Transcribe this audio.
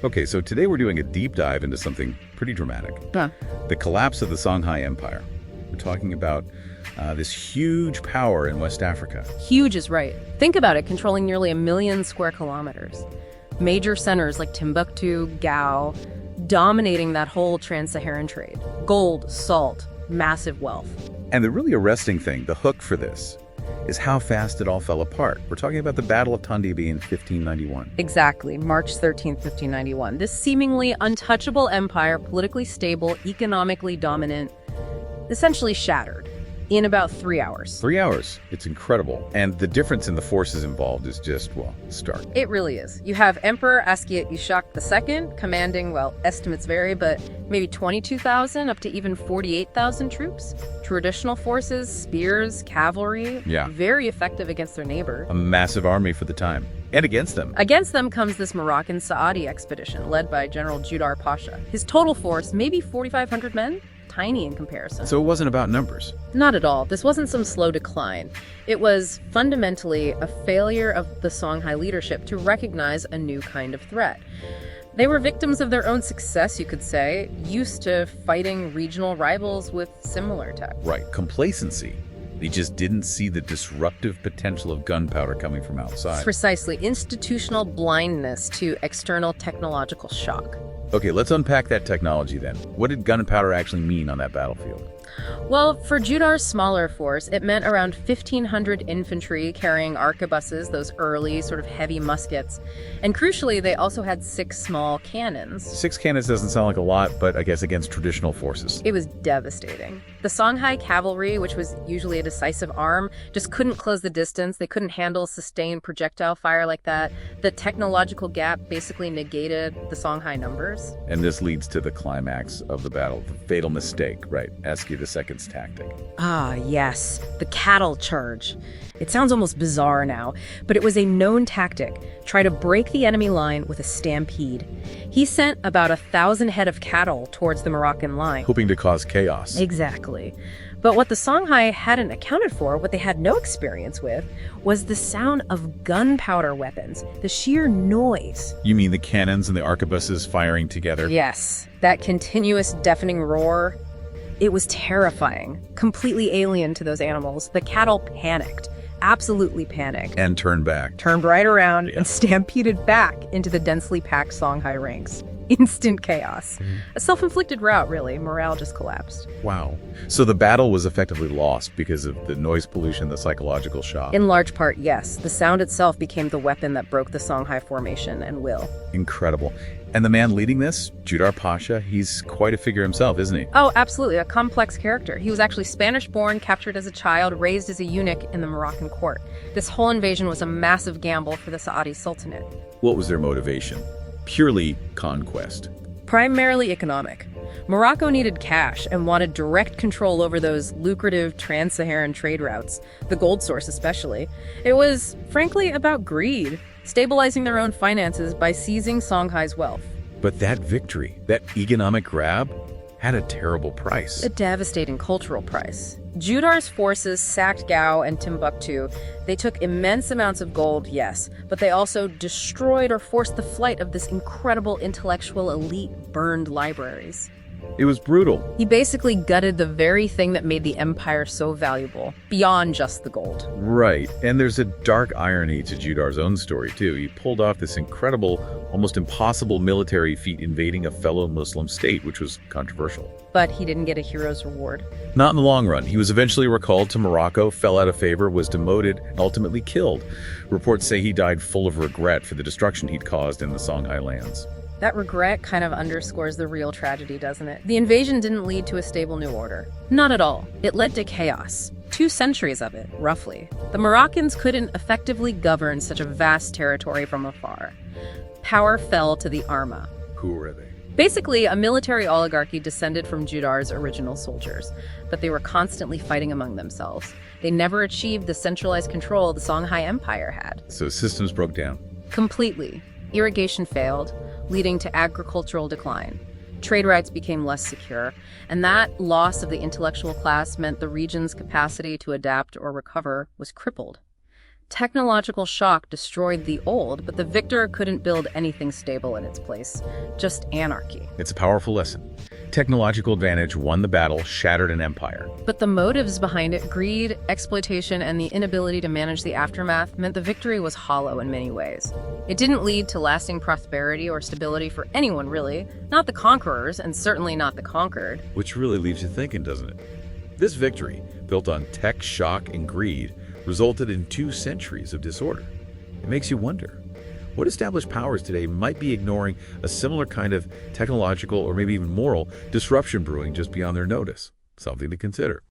Okay, so today we're doing a deep dive into something pretty dramatic. Huh. The collapse of the Songhai Empire. We're talking about this huge power in West Africa. Huge is right. Think about it, controlling nearly 1 million square kilometers. Major centers like Timbuktu, Gao, dominating that whole trans-Saharan trade. Gold, salt, massive wealth. And the really arresting thing, the hook for this, is how fast it all fell apart. We're talking about the Battle of Tondibi in 1591. Exactly, March 13th, 1591. This seemingly untouchable empire, politically stable, economically dominant, essentially shattered in about 3 hours. 3 hours. It's incredible. And the difference in the forces involved is just, well, stark. It really is. You have Emperor Askiet Ishak II commanding, well, estimates vary, but maybe 22,000 up to even 48,000 troops. Traditional forces, spears, cavalry, very effective against their neighbor. A massive army for the time. And against them. Against them comes this Moroccan Saadi expedition led by General Judar Pasha. His total force, maybe 4,500 men? Tiny in comparison. So it wasn't about numbers. Not at all. This wasn't some slow decline. It was fundamentally a failure of the Songhai leadership to recognize a new kind of threat. They were victims of their own success, you could say, used to fighting regional rivals with similar tech. Right, complacency. They just didn't see the disruptive potential of gunpowder coming from outside. Precisely, institutional blindness to external technological shock. Okay, let's unpack that technology then. What did gunpowder actually mean on that battlefield? Well, for Judar's smaller force, it meant around 1,500 infantry carrying arquebuses, those early sort of heavy muskets. And crucially, they also had 6 small cannons. 6 cannons doesn't sound like a lot, but I guess against traditional forces. It was devastating. The Songhai cavalry, which was usually a decisive arm, just couldn't close the distance. They couldn't handle sustained projectile fire like that. The technological gap basically negated the Songhai numbers. And this leads to the climax of the battle, the fatal mistake, right? Aski II's tactic. Ah, yes, the cattle charge. It sounds almost bizarre now, but it was a known tactic. Try to break the enemy line with a stampede. He sent about 1,000 head of cattle towards the Moroccan line. Hoping to cause chaos. Exactly. But what the Songhai hadn't accounted for, what they had no experience with, was the sound of gunpowder weapons, the sheer noise. You mean the cannons and the arquebuses firing together? Yes, that continuous deafening roar. It was terrifying, completely alien to those animals. The cattle panicked, absolutely panicked. And turned back. Turned right around and stampeded back into the densely packed Songhai ranks. Instant chaos. A self-inflicted rout, really. Morale just collapsed. Wow. So the battle was effectively lost because of the noise pollution, the psychological shock. In large part, yes. The sound itself became the weapon that broke the Songhai formation and will. Incredible. And the man leading this, Judar Pasha, he's quite a figure himself, isn't he? Oh, absolutely. A complex character. He was actually Spanish-born, captured as a child, raised as a eunuch in the Moroccan court. This whole invasion was a massive gamble for the Saadi Sultanate. What was their motivation? Purely conquest. Primarily economic. Morocco needed cash and wanted direct control over those lucrative trans-Saharan trade routes, the gold source especially. It was, frankly, about greed, stabilizing their own finances by seizing Songhai's wealth. But that victory, that economic grab, had a terrible price. A devastating cultural price. Judar's forces sacked Gao and Timbuktu. They took immense amounts of gold, yes, but they also destroyed or forced the flight of this incredible intellectual elite, burned libraries. It was brutal. He basically gutted the very thing that made the empire so valuable, beyond just the gold. Right, and there's a dark irony to Judar's own story, too. He pulled off this incredible, almost impossible military feat invading a fellow Muslim state, which was controversial. But he didn't get a hero's reward. Not in the long run. He was eventually recalled to Morocco, fell out of favor, was demoted, and ultimately killed. Reports say he died full of regret for the destruction he'd caused in the Songhai lands. That regret kind of underscores the real tragedy, doesn't it? The invasion didn't lead to a stable new order. Not at all. It led to chaos. 2 centuries of it, roughly. The Moroccans couldn't effectively govern such a vast territory from afar. Power fell to the Arma. Who were they? Basically, a military oligarchy descended from Judar's original soldiers, but they were constantly fighting among themselves. They never achieved the centralized control the Songhai Empire had. So systems broke down. Completely. Irrigation failed, leading to agricultural decline. Trade routes became less secure, and that loss of the intellectual class meant the region's capacity to adapt or recover was crippled. Technological shock destroyed the old, but the victor couldn't build anything stable in its place. Just anarchy. It's a powerful lesson. Technological advantage won the battle, shattered an empire. But the motives behind it, greed, exploitation, and the inability to manage the aftermath, meant the victory was hollow in many ways. It didn't lead to lasting prosperity or stability for anyone, really. Not the conquerors, and certainly not the conquered. Which really leaves you thinking, doesn't it? This victory, built on tech, shock, and greed, resulted in 2 centuries of disorder. It makes you wonder, what established powers today might be ignoring a similar kind of technological or maybe even moral disruption brewing just beyond their notice? Something to consider.